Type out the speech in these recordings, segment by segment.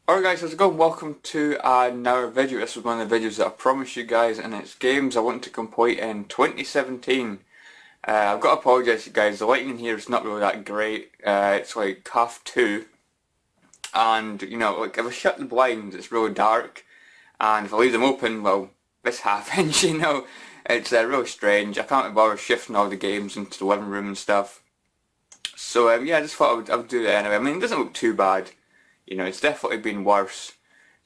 Alright guys, how's it going? Welcome to another video. This was one of the videos that I promised you guys, and it's games I want to complete in 2017. I've got to apologise to you guys, the lighting in here is not really that great. It's like 2:30, and you know, like if I shut the blinds it's really dark, and if I leave them open, well, this happens, you know. It's really strange. I can't be bothered shifting all the games into the living room and stuff. So yeah, I just thought I would do that anyway. I mean, it doesn't look too bad. You know, it's definitely been worse.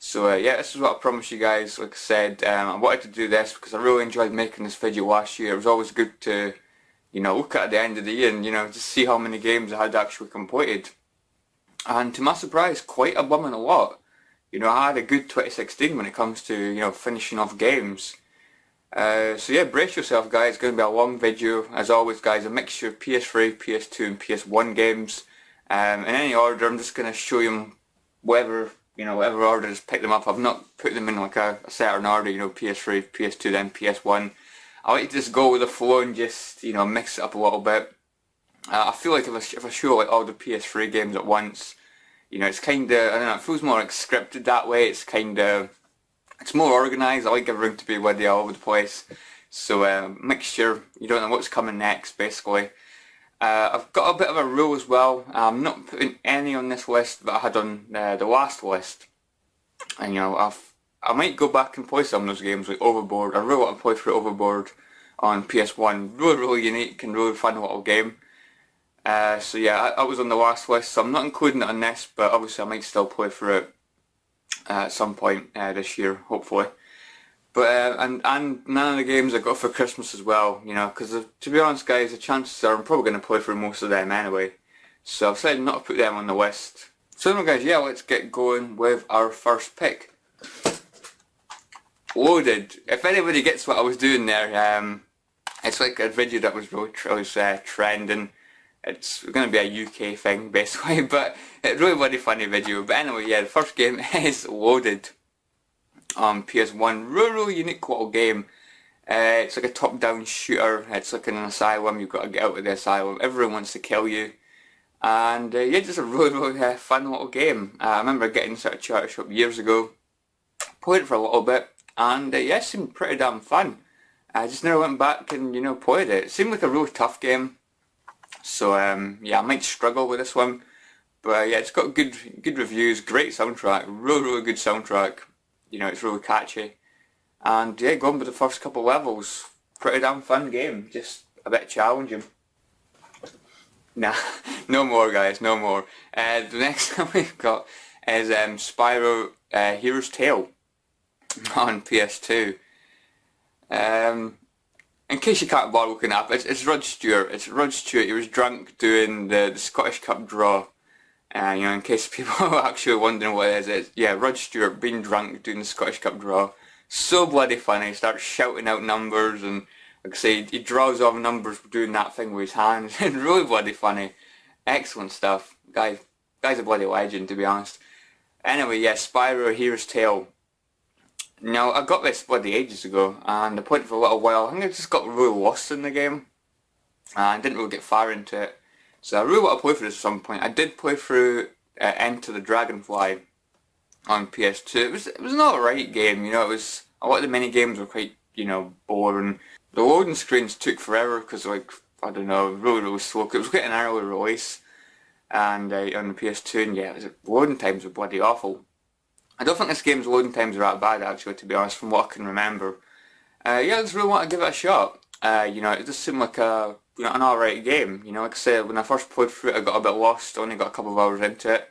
So yeah, this is what I promised you guys. Like I said, I wanted to do this because I really enjoyed making this video last year. It was always good to, you know, look at the end of the year and, you know, just see how many games I had actually completed. And to my surprise, quite a blooming lot. You know, I had a good 2016 when it comes to, you know, finishing off games. So yeah, brace yourself guys, it's going to be a long video. As always guys, a mixture of PS3, PS2 and PS1 games. In any order, I'm just going to show you whatever order just pick them up. I've not put them in like a certain order, you know, PS3, PS2 then PS1. I like to just go with the flow and just, you know, mix it up a little bit. I feel like if I show like all the PS3 games at once, you know, it's kinda, I don't know, it feels more like scripted that way. It's more organised. I like everything to be widely all over the place. So mixture, you don't know what's coming next basically. I've got a bit of a rule as well. I'm not putting any on this list that I had on the last list. And you know, I might go back and play some of those games like Overboard. I really want to play through Overboard on PS1. Really unique and really fun little game. So yeah, I was on the last list, so I'm not including it on this, but obviously I might still play through it at some point this year, hopefully. But and none of the games I got for Christmas as well, you know, because to be honest guys, the chances are I'm probably going to play through most of them anyway. So I've decided not to put them on the list. So anyway guys, yeah, let's get going with our first pick. Loaded. If anybody gets what I was doing there, it's like a video that was really trending. It's going to be a UK thing basically, but it's really bloody funny video. But anyway, yeah, the first game is Loaded. On PS1, really unique little game. It's like a top-down shooter. It's like in an asylum. You've got to get out of the asylum. Everyone wants to kill you, and yeah, just a really fun little game. I remember getting this at a charity shop years ago. Played it for a little bit, and yeah, it seemed pretty damn fun. I just never went back and, you know, played it. It seemed like a really tough game, so yeah, I might struggle with this one. But yeah, it's got good reviews, great soundtrack, really good soundtrack. You know, it's really catchy. And yeah, going with the first couple levels, pretty damn fun game, just a bit challenging. Nah, no more guys, no more. The next one we've got is Spyro Hero's Tale on PS2. In case you can't bother looking up, it's Rod Stewart. It's Rod Stewart. He was drunk doing the Scottish Cup draw. You know, in case people are actually wondering what it is, it's, yeah, Rod Stewart being drunk doing the Scottish Cup draw. So bloody funny. He starts shouting out numbers, and like I say, he draws all the numbers doing that thing with his hands. It's really bloody funny. Excellent stuff. Guy's a bloody legend, to be honest. Anyway, yeah, Spyro Hero's Tale. Now, I got this bloody ages ago, and I played it for a little while. I think I just got really lost in the game, and didn't really get far into it. So I really want to play through this at some point. I did play through Enter the Dragonfly on PS2. It was an alright game, you know. It was a lot of the mini games were quite, you know, boring. The loading screens took forever because, like, I don't know, really slow. It was quite an early release, and on the PS2, and yeah, loading times were bloody awful. I don't think this game's loading times are that bad actually, to be honest, from what I can remember. Yeah, I just really want to give it a shot. You know, it just seemed like an alright game. You know, like I said, when I first played through it, I got a bit lost. Only got a couple of hours into it.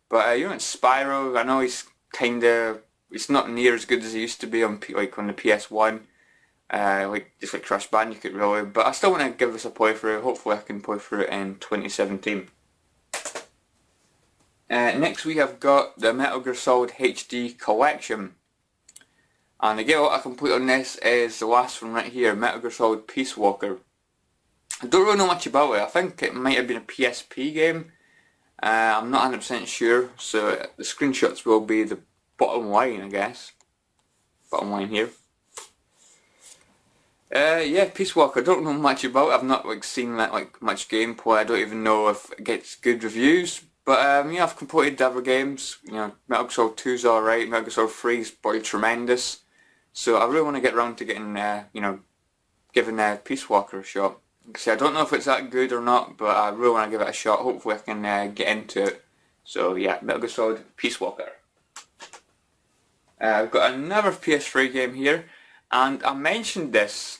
But you know, it's Spyro. I know he's not near as good as he used to be on the PS1. Just like Crash Bandicoot, really. But I still want to give this a playthrough. Hopefully, I can play through it in 2017. Next, we have got the Metal Gear Solid HD Collection. And the game I complete on this is the last one right here, Metal Gear Solid Peace Walker. I don't really know much about it. I think it might have been a PSP game. I'm not 100% sure, so the screenshots will be the bottom line, I guess. Bottom line here. Yeah, Peace Walker. I don't know much about it. I've not seen much gameplay. I don't even know if it gets good reviews. But yeah, I've completed the other games. You know, Metal Gear Solid 2's alright, Metal Gear Solid 3's pretty tremendous. So I really want to get around to getting, you know, giving Peace Walker a shot. See, I don't know if it's that good or not, but I really want to give it a shot. Hopefully I can get into it. So yeah, Metal Gear Solid Peace Walker. I've got another PS3 game here, and I mentioned this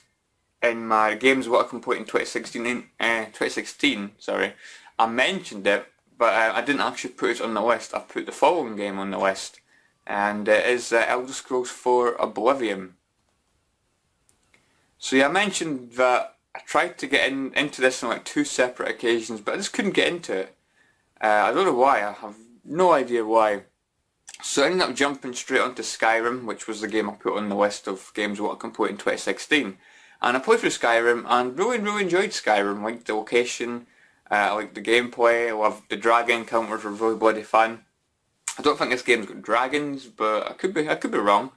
in my games what I completed in 2016. Sorry, I mentioned it, but I didn't actually put it on the list. I put the following game on the list, and it is Elder Scrolls 4 Oblivion. So yeah, I mentioned that I tried to get into this on like 2 separate occasions, but I just couldn't get into it. I don't know why. I have no idea why. So I ended up jumping straight onto Skyrim, which was the game I put on the list of games what I completed in 2016. And I played through Skyrim and really enjoyed Skyrim. I liked the location, I liked the gameplay, I loved the dragon encounters, were really bloody fun. I don't think this game's got dragons, but I could be wrong,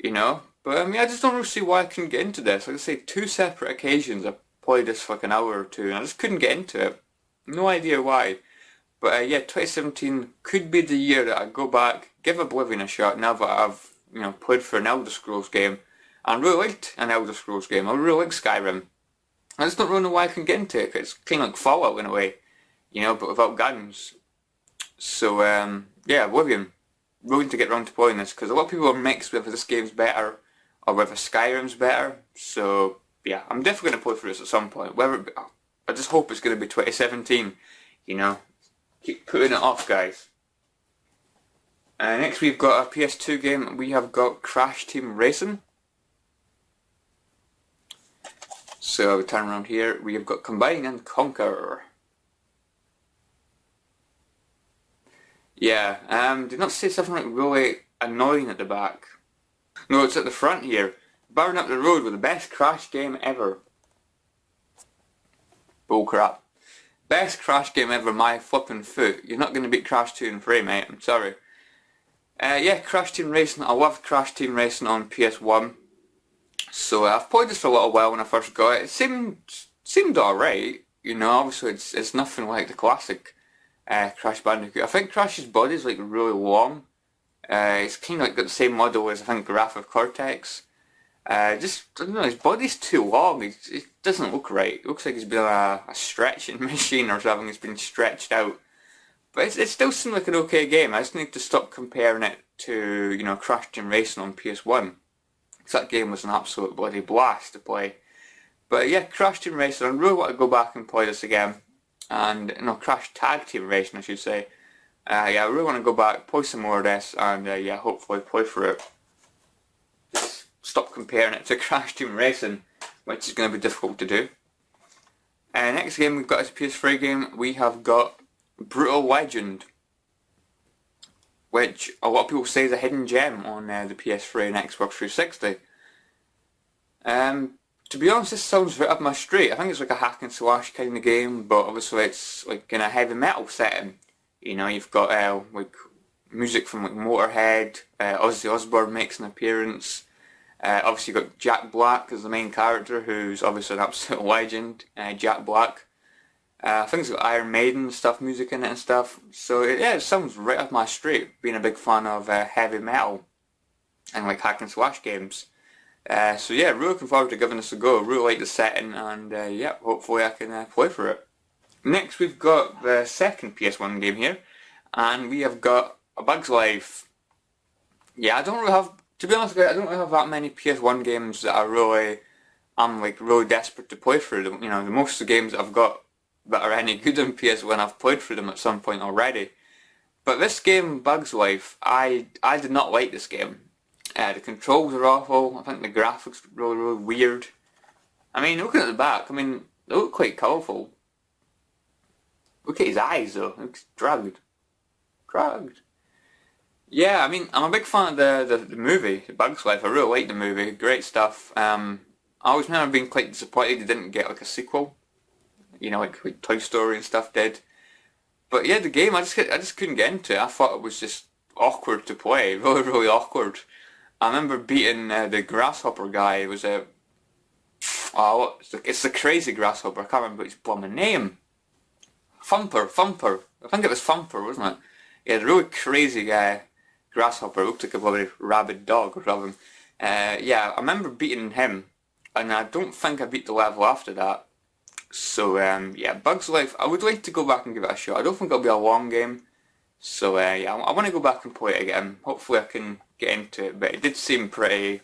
you know. But I mean, I just don't really see why I couldn't get into this. Like I say, 2 separate occasions I played this for like an hour or 2 and I just couldn't get into it. No idea why. But yeah, 2017 could be the year that I go back, give Oblivion a shot now that I've, you know, played for an Elder Scrolls game. And really liked an Elder Scrolls game. I really like Skyrim. I just don't really know why I can get into it. It's kind of like Fallout in a way, you know, but without guns. So yeah, Oblivion. Willing to get around to playing this because a lot of people are mixed whether this game's better or whether Skyrim's better. So yeah, I'm definitely going to play through this at some point. I just hope it's going to be 2017, you know. Keep putting it off, guys. Next we've got a PS2 game. We have got Crash Team Racing. So we turn around here. We have got Combine and Conquer. Yeah, did not say something like really annoying at the back. No, it's at the front here. Burn up the road with the best Crash game ever. Bullcrap. Best Crash game ever, my flipping foot. You're not going to beat Crash 2 and 3, mate, I'm sorry. Yeah, Crash Team Racing. I loved Crash Team Racing on PS1. So I've played this for a little while when I first got it. It seemed alright, you know, obviously it's nothing like the classic Crash Bandicoot. I think Crash's body's like really long. It's kind of like got the same model as I think Wrath of Cortex. Just, I don't know, his body's too long, it doesn't look right. It looks like he's been on a stretching machine or something, it's been stretched out. But it still seems like an okay game. I just need to stop comparing it to, you know, Crash Team Racing on PS1. Because that game was an absolute bloody blast to play. But yeah, Crash Team Racing, I really want to go back and play this again. And, no, Crash Tag Team Racing I should say. Yeah, I really want to go back, play some more of this, and yeah, hopefully play through it. Just stop comparing it to Crash Team Racing, which is going to be difficult to do. Next game we've got as a PS3 game, we have got Brutal Legend, which a lot of people say is a hidden gem on the PS3 and Xbox 360. To be honest, this sounds right up my street. I think it's like a hack and slash kind of game, but obviously it's like in a heavy metal setting. You know, you've got like music from like Motorhead, Ozzy Osbourne makes an appearance. Obviously you've got Jack Black as the main character, who's obviously an absolute legend, Jack Black. I think it's got Iron Maiden stuff, music in it and stuff. So yeah, it sounds right up my street, being a big fan of heavy metal and like hack and slash games. So yeah, really looking forward to giving this a go. Really like the setting, and yeah, hopefully I can play for it. Next we've got the second PS1 game here, and we have got A Bug's Life. Yeah, I don't really have, to be honest with you, I don't really have that many PS1 games that I'm like really desperate to play through them. You know, the most of the games that I've got that are any good on PS1, I've played through them at some point already. But this game, Bug's Life, I did not like this game. The controls are awful. I think the graphics are really weird. I mean, looking at the back, I mean, they look quite colourful. Look at his eyes though, it looks dragged. Yeah, I mean, I'm a big fan of the movie, Bug's Life. I really like the movie, great stuff. I always remember being quite disappointed they didn't get like a sequel. You know, like Toy Story and stuff did. But yeah, the game, I just couldn't get into it. I thought it was just awkward to play, really awkward. I remember beating the grasshopper guy. It was it's the crazy grasshopper. I can't remember his blooming name. Thumper. I think it was Thumper, wasn't it? Yeah, the really crazy grasshopper. It looked like a bloody rabid dog or something. Yeah, I remember beating him, and I don't think I beat the level after that. So yeah, Bugs Life, I would like to go back and give it a shot. I don't think it'll be a long game. So yeah, I want to go back and play it again. Hopefully I can get into it, but it did seem pretty,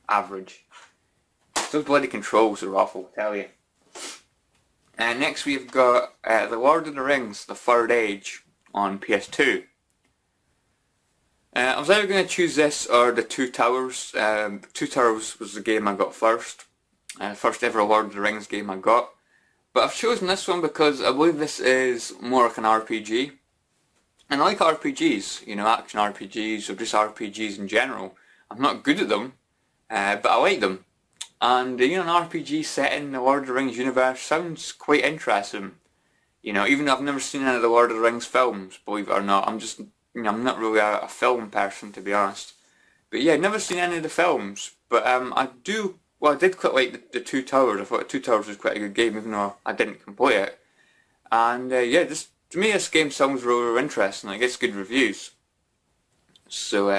average. Those bloody controls are awful, I tell you. Next we've got The Lord of the Rings, The Third Age on PS2. I was either going to choose this or The Two Towers. Two Towers was the game I got first. First ever Lord of the Rings game I got. But I've chosen this one because I believe this is more like an RPG. And I like RPGs, action RPGs or just RPGs in general. I'm not good at them, but I like them. And an RPG set in the Lord of the Rings universe sounds quite interesting. Even though I've never seen any of the Lord of the Rings films, believe it or not, I'm not really a film person, to be honest. But yeah, I've never seen any of the films, but I did quite like the Two Towers. I thought The Two Towers was quite a good game, even though I didn't complete it. And yeah, to me this game sounds really interesting. It gets good reviews. So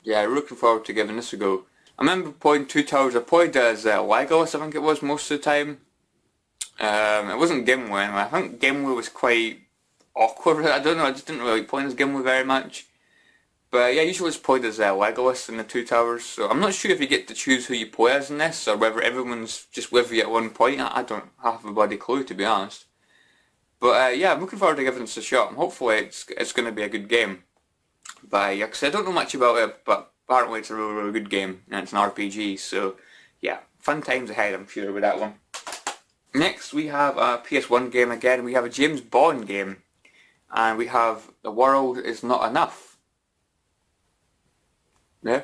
yeah, looking forward to giving this a go. I remember playing Two Towers. I played as Legolas, I think it was, most of the time. It wasn't Gimli anyway. I think Gimli was quite awkward. I don't know, I just didn't really like playing as Gimli very much. But yeah, I usually just played as Legolas in the Two Towers. So I'm not sure if you get to choose who you play as in this, or whether everyone's just with you at one point. I don't have a bloody clue, to be honest. But yeah, I'm looking forward to giving this a shot. And hopefully it's going to be a good game. But yeah, because I don't know much about it, but apparently it's a really, really good game, and it's an RPG. So yeah, fun times ahead, I'm sure, with that one. Next we have a PS1 game again. We have a James Bond game. And we have The World Is Not Enough. Yeah.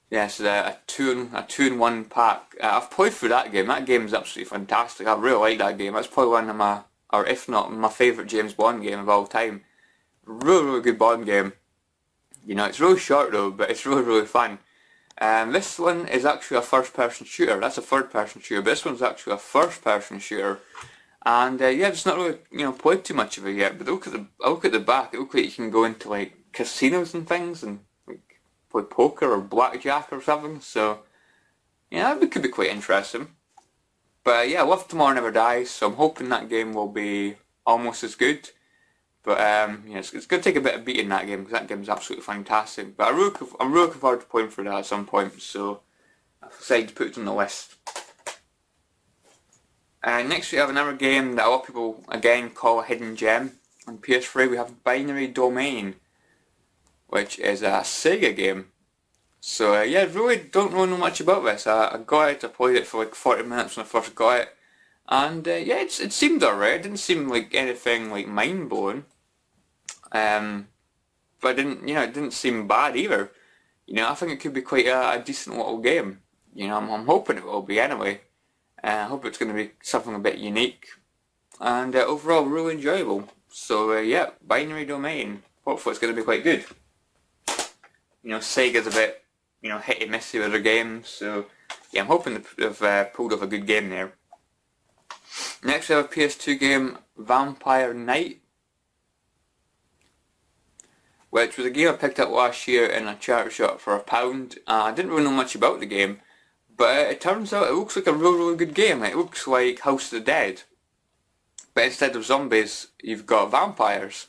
Yes, a two-in-one pack. I've played through that game. That game is absolutely fantastic. I really like that game. That's probably one of my, or if not, my favourite James Bond game of all time. Really, really good Bond game. It's really short though, but it's really, really fun. This one is actually a first-person shooter. That's a third-person shooter, but this one's actually a first-person shooter. And yeah, just not really, played too much of it yet. But I look at the back. It looks like you can go into like casinos and things and like play poker or blackjack or something. So yeah, that could be quite interesting. But yeah, Love Tomorrow Never Dies. So I'm hoping that game will be almost as good. But yeah, it's going to take a bit of beating that game because that game is absolutely fantastic. But I'm really looking forward to playing through that at some point. So I've decided to put it on the list. Next we have another game that a lot of people again call a hidden gem. On PS3 we have Binary Domain, which is a Sega game. So yeah, really don't really know much about this. I got it, I played it for like 40 minutes when I first got it. And yeah, it seemed alright. It didn't seem like anything like mind blowing. But it didn't seem bad either. I think it could be quite a decent little game. I'm hoping it will be anyway. I hope it's going to be something a bit unique and overall really enjoyable. So yeah, Binary Domain. Hopefully it's going to be quite good. Sega's a bit, hit and missy with their games, so yeah, I'm hoping they've pulled off a good game there. Next we have a PS2 game, Vampire Knight, which was a game I picked up last year in a charity shop for £1. I didn't really know much about the game. But it turns out it looks like a really, really good game. It looks like House of the Dead. But instead of zombies, you've got vampires.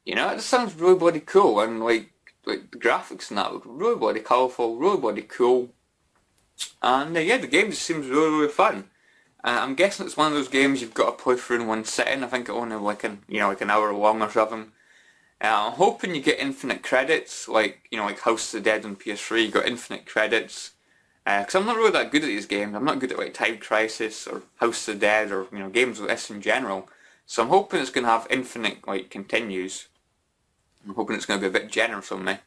It just sounds really bloody cool. And like the graphics and that look really bloody colourful, really bloody cool. And yeah, the game just seems really, really fun. I'm guessing it's one of those games you've got to play through in one sitting. I think it only like an hour long or something. I'm hoping you get infinite credits, like House of the Dead on PS3. You got infinite credits. Because I'm not really that good at these games. I'm not good at like Time Crisis or House of the Dead or games like this in general. So I'm hoping it's going to have infinite like continues. I'm hoping it's going to be a bit generous on me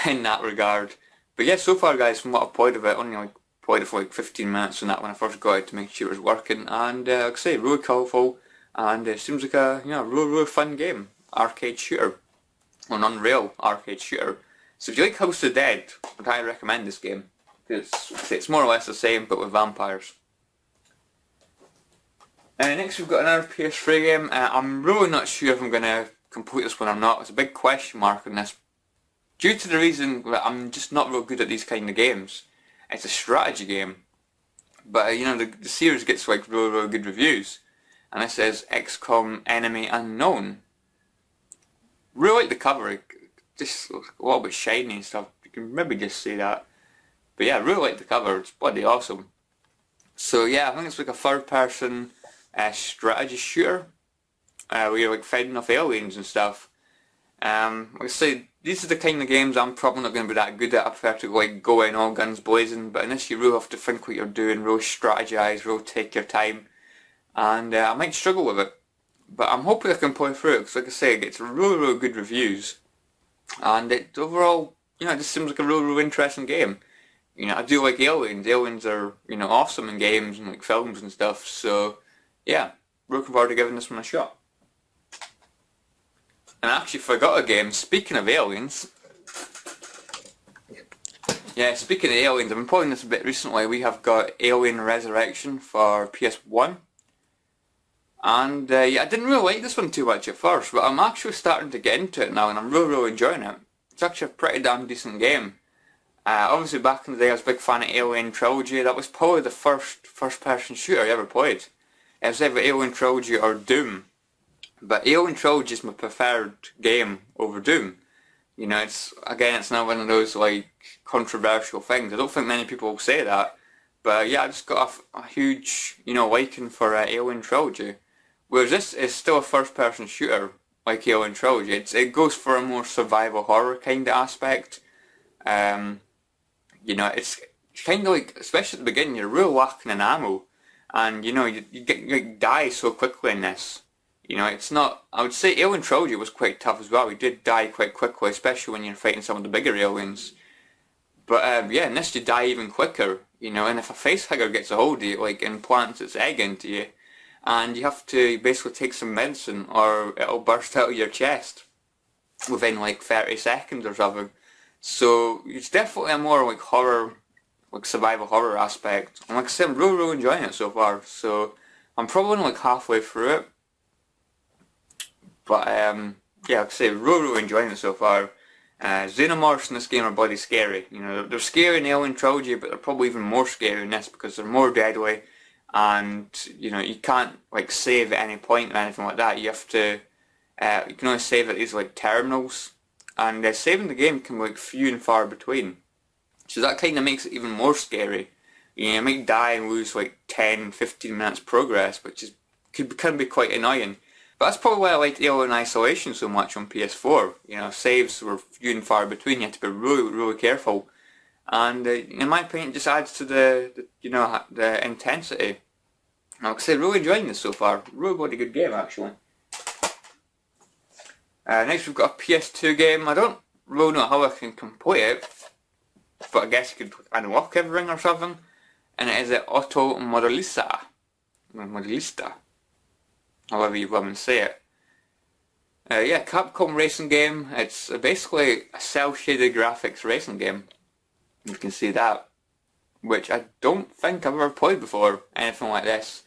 in that regard. But yeah, so far guys, from what I've played of it, only played it for like 15 minutes and that when I first got it to make sure it was working. And like I say, really colourful, and it seems like a really, really fun game, arcade shooter, an Unreal arcade shooter. So if you like House of the Dead, I'd highly recommend this game. It's more or less the same, but with vampires. Next we've got another PS3 game. I'm really not sure if I'm going to complete this one or not. It's a big question mark on this, due to the reason that I'm just not real good at these kind of games. It's a strategy game, but you know, the series gets like really good reviews, and it says XCOM Enemy Unknown. Really like the cover, it just looks a little bit shiny and stuff, you can maybe just say that. But yeah, I really like the cover, it's bloody awesome. So yeah, I think it's like a third person strategy shooter, where you're like fighting off aliens and stuff. Like I say, these are the kind of games I'm probably not going to be that good at. I prefer to like go in all guns blazing, but in this you really have to think what you're doing, really strategize, really take your time, and I might struggle with it. But I'm hoping I can play through it, because like I say, it gets really good reviews, and it overall, you know, it just seems like a really interesting game. You know, I do like aliens. Aliens are, you know, awesome in games and like films and stuff, so yeah, looking forward to giving this one a shot. And I actually forgot a game, speaking of aliens. Yeah, speaking of aliens, I've been playing this a bit recently. We have got Alien Resurrection for PS1. And yeah, I didn't really like this one too much at first, but I'm actually starting to get into it now and I'm really enjoying it. It's actually a pretty damn decent game. Obviously back in the day I was a big fan of Alien Trilogy. That was probably the first person shooter I ever played. It was either Alien Trilogy or Doom. But Alien Trilogy is my preferred game over Doom. You know, it's not one of those like controversial things. I don't think many people will say that. But yeah, I just got a huge, you know, liking for Alien Trilogy. Whereas this is still a first person shooter like Alien Trilogy. It goes for a more survival horror kind of aspect. You know, it's kind of like, especially at the beginning, you're real lacking in ammo. And you know, you die so quickly in this. You know, it's not, I would say Alien Trilogy was quite tough as well. You did die quite quickly, especially when you're fighting some of the bigger aliens. But yeah, in this you die even quicker, you know, and if a facehugger gets a hold of you, it like implants its egg into you, and you have to basically take some medicine or it'll burst out of your chest within like 30 seconds or something. So it's definitely a more like horror, like survival horror aspect. And like I said, I'm really enjoying it so far. So I'm probably only like halfway through it. But yeah, like I say, really enjoying it so far. Xenomorphs in this game are bloody scary. You know, they're scary in Alien Trilogy, but they're probably even more scary in this because they're more deadly, and you know, you can't like save at any point or anything like that. You have to, you can only save at these like terminals, and saving the game can be like few and far between. So that kind of makes it even more scary. You know, you might die and lose like 10-15 minutes progress, which can be quite annoying. But that's probably why I liked Alien Isolation so much on PS4. You know, saves were few and far between. You had to be really careful, and in my opinion, it just adds to the you know, the intensity. And like I say, really enjoying this so far. Really good game actually. Next we've got a PS2 game. I don't really know how I can complete it, but I guess you could unlock everything or something. And it is Onimusha. Modelista. However you want to say it. Yeah, Capcom racing game. It's basically a cel-shaded graphics racing game. You can see that, which I don't think I've ever played before, anything like this.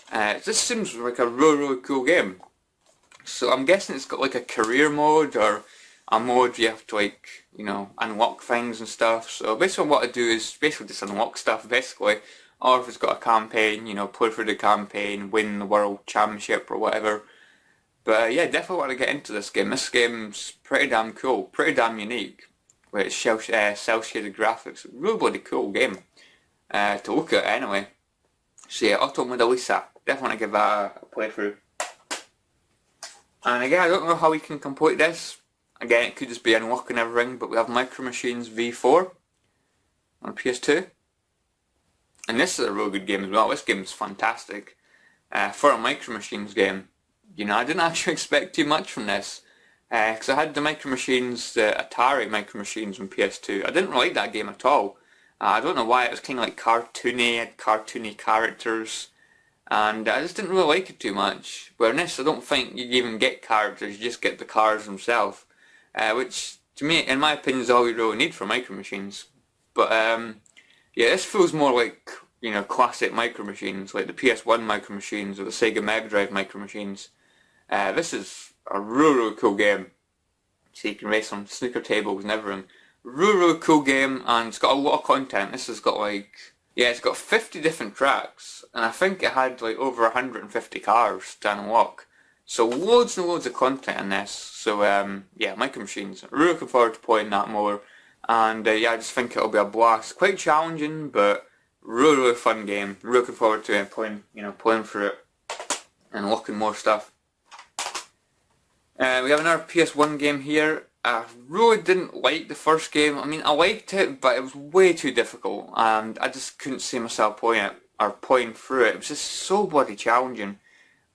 This seems like a really cool game. So I'm guessing it's got like a career mode, or a mode you have to like, you know, unlock things and stuff. So basically what I do is basically just unlock stuff basically. Or if it's got a campaign, you know, play through the campaign, win the world championship or whatever. But yeah, definitely want to get into this game. This game's pretty damn cool, pretty damn unique. With its cel-shaded graphics. Really bloody cool game to look at anyway. So yeah, Onimusha. Definitely want to give that a playthrough. And again, I don't know how we can complete this. Again, it could just be unlocking everything, but we have Micro Machines V4 on PS2. And this is a real good game as well. This game is fantastic. For a Micro Machines game, you know, I didn't actually expect too much from this. Because I had the Micro Machines, the Atari Micro Machines on PS2. I didn't like that game at all. I don't know why, it was kind of like cartoony, had cartoony characters. And I just didn't really like it too much. But in this, I don't think you even get characters, you just get the cars themselves. Which, to me, in my opinion, is all you really need for Micro Machines. But yeah, this feels more like, classic Micro Machines, like the PS1 Micro Machines or the Sega Mega Drive Micro Machines. This is a really cool game. So you can race on snooker tables and everything. Really cool game, and it's got a lot of content. This has got it's got 50 different tracks, and I think it had like over 150 cars to unlock. So loads and loads of content in this. So Micro Machines. Really looking forward to playing that more. And I just think it'll be a blast. Quite challenging, but really fun game. Really looking forward to playing through it and unlocking more stuff. We have another PS1 game here. I really didn't like the first game. I mean, I liked it, but it was way too difficult, and I just couldn't see myself playing it or playing through it. It was just so bloody challenging,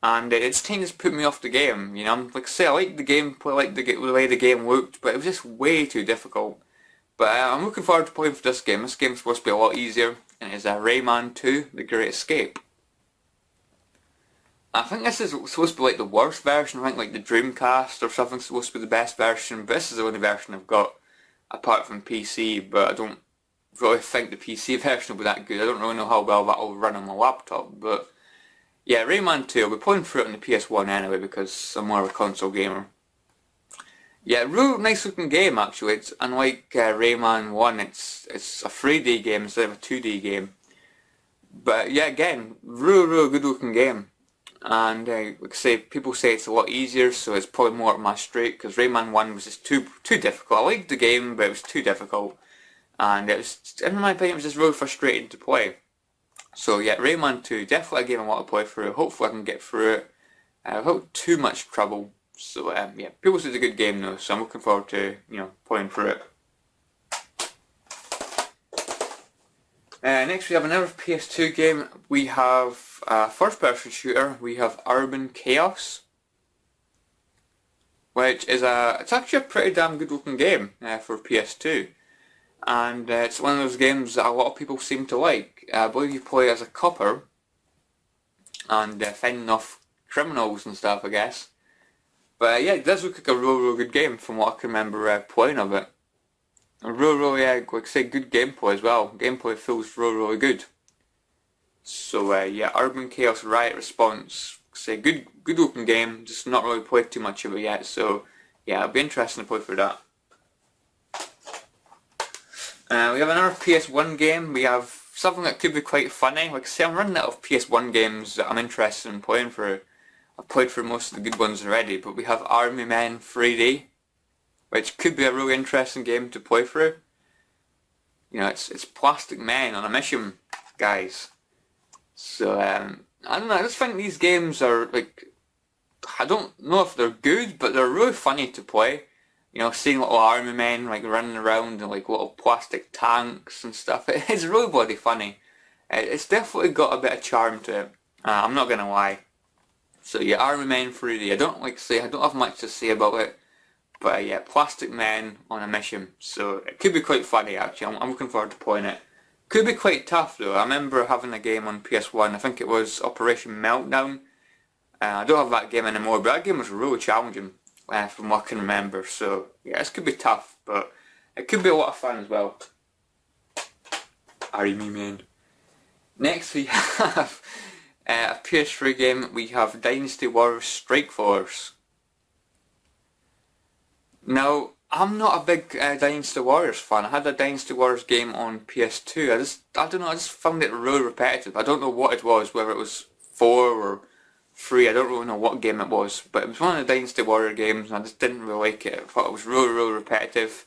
and it's kind of just put me off the game. Like I say, I liked the gameplay, I liked the way the game looked, but it was just way too difficult. But I'm looking forward to playing for this game. This game's supposed to be a lot easier, and it's Rayman 2: The Great Escape. I think this is supposed to be like the worst version. I think like the Dreamcast or something's supposed to be the best version, but this is the only version I've got apart from PC, but I don't really think the PC version will be that good. I don't really know how well that'll run on my laptop, but yeah, Rayman 2, I'll be playing through it on the PS1 anyway because I'm more of a console gamer. Yeah, real nice looking game actually. It's unlike Rayman 1, it's a 3D game instead of a 2D game. But yeah, again, real good looking game. And like I say, people say it's a lot easier, so it's probably more up my street, because Rayman 1 was just too difficult. I liked the game, but it was too difficult. And it was, in my opinion, it was just really frustrating to play. So yeah, Rayman 2, definitely a game I want to play through. Hopefully I can get through it without too much trouble. So yeah, people say it's a good game though, so I'm looking forward to, playing through it. Next we have another PS2 game. We have a first-person shooter. We have Urban Chaos, which is it's actually a pretty damn good-looking game for PS2, and it's one of those games that a lot of people seem to like. I believe you play as a copper and fending off criminals and stuff, I guess. But yeah, it does look like a real good game from what I can remember playing of it. And really, like I say, good gameplay as well. Gameplay feels really good. So yeah, Urban Chaos Riot Response. Say good looking game. Just not really played too much of it yet. So yeah, it'll be interesting to play through that. We have another PS1 game. We have something that could be quite funny. Like I say, I'm running out of PS1 games that I'm interested in playing through. I've played through most of the good ones already, but we have Army Men 3D, which could be a really interesting game to play through. It's plastic men on a mission, guys. So I don't know. I just think these games are like, I don't know if they're good, but they're really funny to play. Seeing little army men like running around in like little plastic tanks and stuff. It's really bloody funny. It's definitely got a bit of charm to it. I'm not gonna lie. So yeah, Army Men 3D. I don't have much to say about it, but yeah, plastic men on a mission. So it could be quite funny actually. I'm looking forward to playing it. Could be quite tough though. I remember having a game on PS1. I think it was Operation Meltdown. I don't have that game anymore, but that game was really challenging from what I can remember. So yeah, this could be tough, but it could be a lot of fun as well. Army Men. Next we have a PS3 game. We have Dynasty Warriors Strike Force. Now, I'm not a big Dynasty Warriors fan. I had a Dynasty Warriors game on PS2. I don't know, I just found it really repetitive. I don't know what it was, whether it was 4 or 3. I don't really know what game it was, but it was one of the Dynasty Warrior games, and I just didn't really like it. I thought it was really repetitive.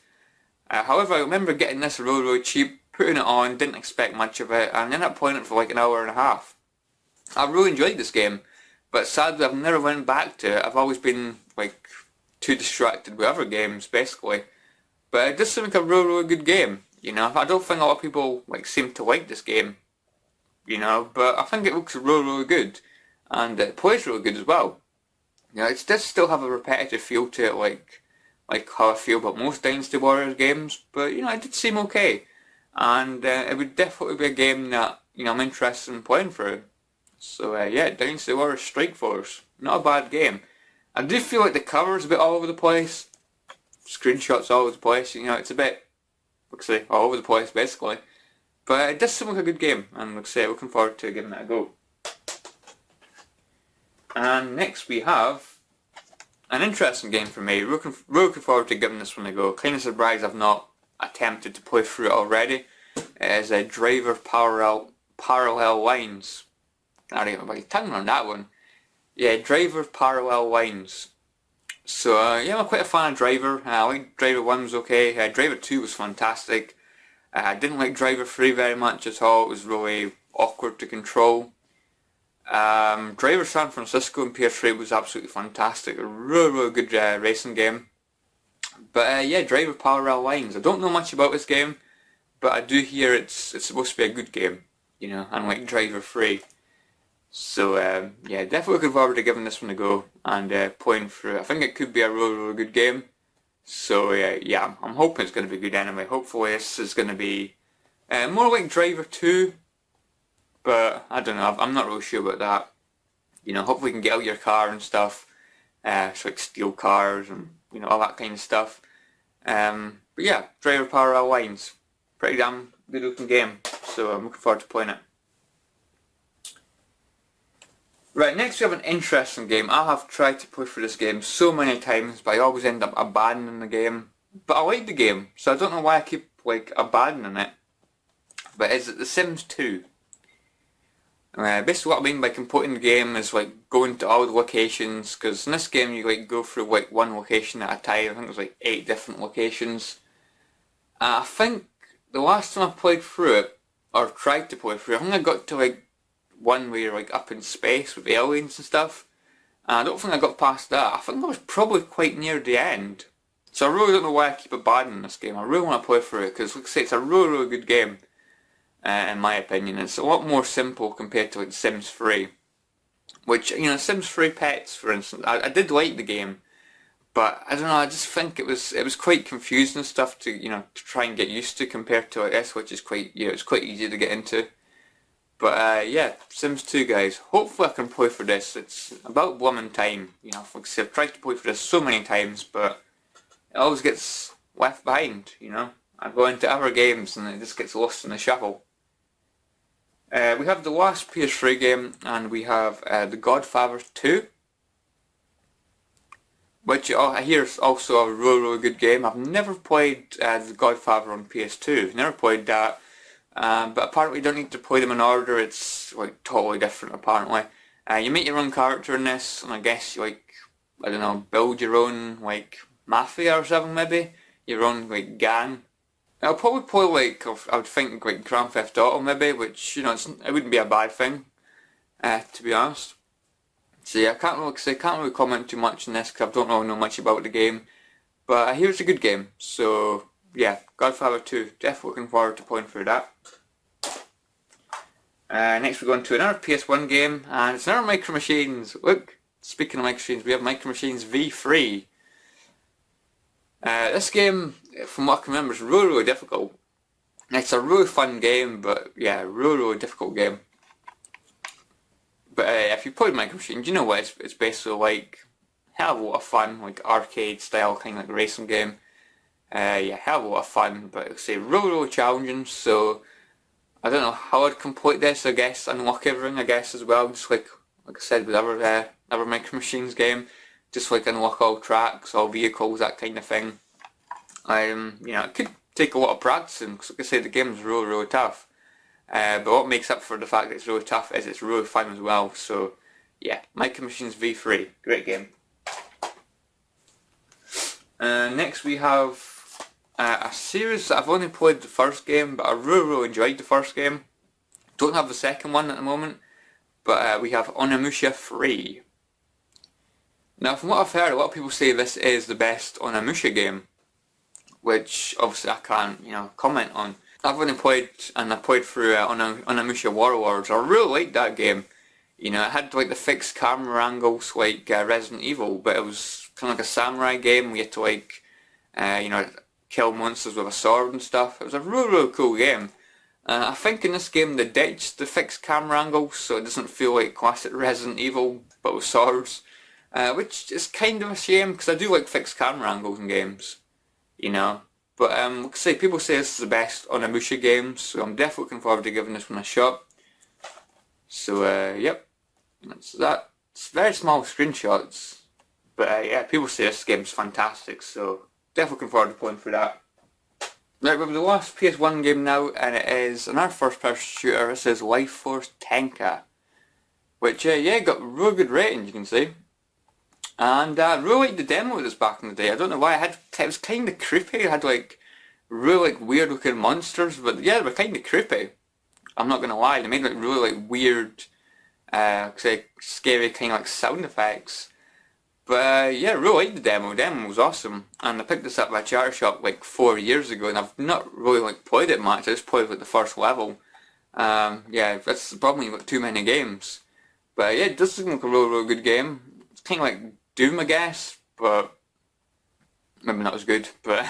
However, I remember getting this really cheap, putting it on, didn't expect much of it, and ended up playing it for like an hour and a half. I really enjoyed this game, but sadly I've never went back to it. I've always been like too distracted with other games basically. But it does seem like a really good game. I don't think a lot of people seem to like this game. But I think it looks really good, and it plays really good as well. It does still have a repetitive feel to it, like how I feel about most Dynasty Warriors games. But it did seem okay, and it would definitely be a game that I'm interested in playing through. So yeah, Dynasty Warriors Strike Force, not a bad game. I do feel like the cover's a bit all over the place, screenshots all over the place. It's a bit, all over the place basically. But it does seem like a good game, and like I say, looking forward to giving it a go. And next we have an interesting game for me. Looking forward to giving this one a go. Kind of surprised I've not attempted to play through it already. It is a Driver Parallel Lines. I don't know my tongue on that one. Yeah, Driver Parallel Lines. So yeah, I'm quite a fan of Driver. I like Driver 1 was okay. Driver 2 was fantastic. I didn't like Driver 3 very much at all. It was really awkward to control. Driver San Francisco in PS3 was absolutely fantastic. A really good racing game. But yeah, Driver Parallel Lines. I don't know much about this game, but I do hear it's supposed to be a good game. You know, unlike Driver 3. So yeah, definitely looking forward to giving this one a go and playing through it. I think it could be a really good game. So yeah, I'm hoping it's going to be good anyway. Hopefully this is going to be more like Driver 2, but I don't know, I'm not really sure about that. You know, hopefully you can get out your car and stuff, so like steal cars and, you know, all that kind of stuff. But yeah, Driver Parallel Lines, pretty damn good looking game, so I'm looking forward to playing it. Right, next we have an interesting game. I have tried to play through this game so many times, but I always end up abandoning the game. But I like the game, so I don't know why I keep like abandoning it. But is it The Sims 2? Basically what I mean by completing the game is like going to all the locations, because in this game you like go through like one location at a time. I think there's like 8 different locations. I think the last time I played through it, or tried to play through it, I think I got to like one where you're like up in space with aliens and stuff. And I don't think I got past that. I think I was probably quite near the end. So I really don't know why I keep abandoning this game. I really want to play through it because, like I say, it's a really good game. In my opinion, it's a lot more simple compared to like Sims 3. Which, you know, Sims 3 Pets, for instance, I did like the game, but I don't know, I just think it was quite confusing and stuff to, you know, to try and get used to compared to like this, which is quite, you know, it's quite easy to get into. But yeah, Sims 2 guys, hopefully I can play for this. It's about blooming time, you know, like I said, I've tried to play for this so many times, but it always gets left behind, you know. I go into other games and it just gets lost in the shuffle. We have the last PS3 game, and we have the Godfather 2, which I hear is also a really good game. I've never played the Godfather on PS2, never played that. But apparently you don't need to play them in order, it's like totally different apparently. You make your own character in this, and I guess you like, I don't know, build your own like mafia or something maybe, your own like gang. I'll probably play like, I would think like Grand Theft Auto maybe, which, you know, it wouldn't be a bad thing, to be honest. So yeah, I can't really comment too much on this because I don't really know much about the game, but I hear it's a good game, so yeah, Godfather 2, definitely looking forward to playing through that. Next we're going to another PS1 game, and it's another Micro Machines. Look, speaking of Micro Machines, we have Micro Machines V3. This game, from what I can remember, is really difficult. It's a really fun game, but yeah, really difficult game. But if you played Micro Machines, you know what it's basically like. Hell of a lot of fun, like arcade style kind of like racing game. Yeah, hell of a lot of fun, but like I say, really challenging, so I don't know how I'd complete this. I guess unlock everything, I guess, as well, just like I said with other Micro Machines game, just like unlock all tracks, all vehicles, that kind of thing. You know, it could take a lot of practicing, because like I say, the game is really tough. But what makes up for the fact that it's really tough is it's really fun as well, so yeah, Micro Machines V3, great game. Next we have a series that I've only played the first game, but I really enjoyed the first game. Don't have the second one at the moment, but we have Onimusha 3. Now, from what I've heard, a lot of people say this is the best Onimusha game, which obviously I can't, you know, comment on. I've only played, and I played through Onimusha Warlords. I really liked that game. You know, it had like the fixed camera angles like Resident Evil, but it was kind of like a samurai game where you had to like, you know, kill monsters with a sword and stuff. It was a really cool game. I think in this game they ditched the fixed camera angles, so it doesn't feel like classic Resident Evil, but with swords. Which is kind of a shame, because I do like fixed camera angles in games. You know, But like I say, people say this is the best Onimusha game, so I'm definitely looking forward to giving this one a shot. So yep, that's that. It's very small screenshots, but yeah, people say this game's fantastic, so definitely looking forward to playing through that. Right, we have the last PS1 game now, and it is another first-person shooter. This is Life Force Tenka, which yeah, got really good ratings, you can see. And I really liked the demo of this back in the day. I don't know why. It was kind of creepy. It had like really like weird looking monsters, but yeah, they were kind of creepy. I'm not gonna lie. They made like really like weird, say scary kind of like sound effects. But yeah, I really liked the demo. The demo was awesome, and I picked this up at a charity shop like 4 years ago, and I've not really like played it much. I just played like the first level. Yeah, that's probably like too many games. But yeah, it does seem like a really good game. It's kind of like Doom, I guess, but maybe not as good. But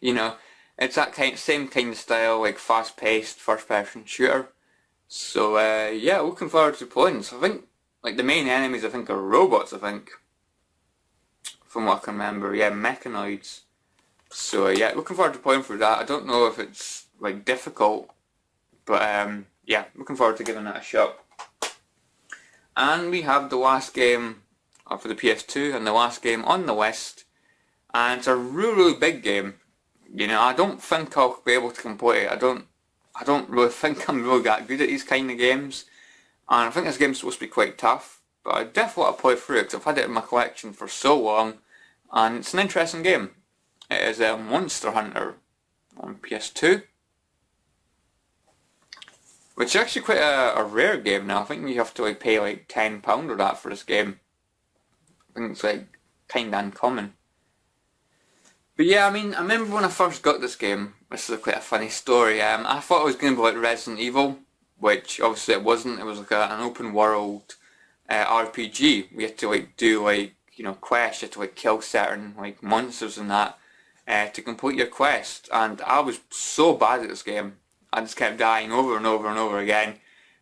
you know, it's that same kind of style, like fast-paced first-person shooter. So yeah, looking forward to playing. So I think like the main enemies, I think, are robots. I think, from what I can remember, yeah, mechanoids. So yeah, looking forward to playing through that. I don't know if it's like difficult, but yeah, looking forward to giving that a shot. And we have the last game for the PS2 and the last game on the list, and it's a really big game. You know, I don't think I'll be able to complete it. I don't really think I'm really that good at these kind of games, and I think this game's supposed to be quite tough. But I definitely want to play through it because I've had it in my collection for so long, and it's an interesting game. It is Monster Hunter on PS2, which is actually quite a rare game now. I think you have to like pay like £10 or that for this game. I think it's like kind of uncommon. But yeah, I mean, I remember when I first got this game, this is quite a funny story, I thought it was going to be like Resident Evil, which obviously it wasn't. It was like an open world RPG. We had to like do like, you know, quests. You had to like kill certain like monsters and that to complete your quest. And I was so bad at this game. I just kept dying over and over and over again.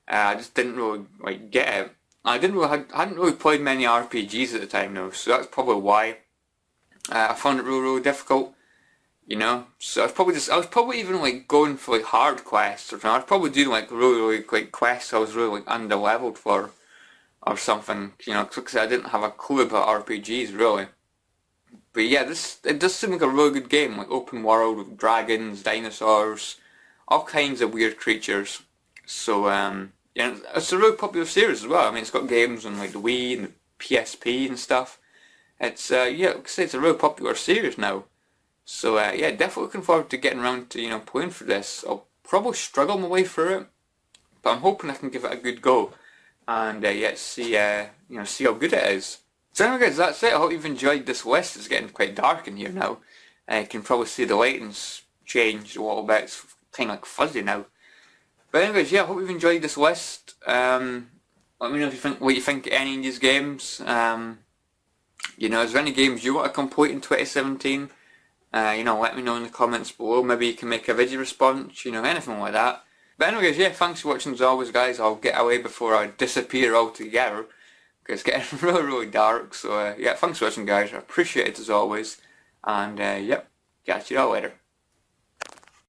I just didn't really like get it. I hadn't really played many RPGs at the time though, so that's probably why. I found it really difficult, you know. So I was probably even like going for like hard quests or something. I was probably doing like really like quests I was really like under leveled for, or something, you know, because I didn't have a clue about RPGs really. But yeah, it does seem like a really good game, like open world with dragons, dinosaurs, all kinds of weird creatures. So yeah, it's a really popular series as well. I mean, it's got games on like the Wii and the PSP and stuff. It's yeah, like I say, it's a really popular series now. So yeah, definitely looking forward to getting around to, you know, playing for this. I'll probably struggle my way through it, but I'm hoping I can give it a good go and yeah, see you know, see how good it is. So anyway guys, that's it. I hope you've enjoyed this list. It's getting quite dark in here now. You can probably see the lighting's changed a little bit. It's kind of like fuzzy now. But anyways, yeah, I hope you've enjoyed this list. Let me know if what you think of any of these games. You know, is there any games you want to complete in 2017? You know, let me know in the comments below. Maybe you can make a video response, you know, anything like that. But anyways, yeah, thanks for watching as always, guys. I'll get away before I disappear altogether, because it's getting really dark. So yeah, thanks for watching, guys. I appreciate it as always. And yep, catch you all later.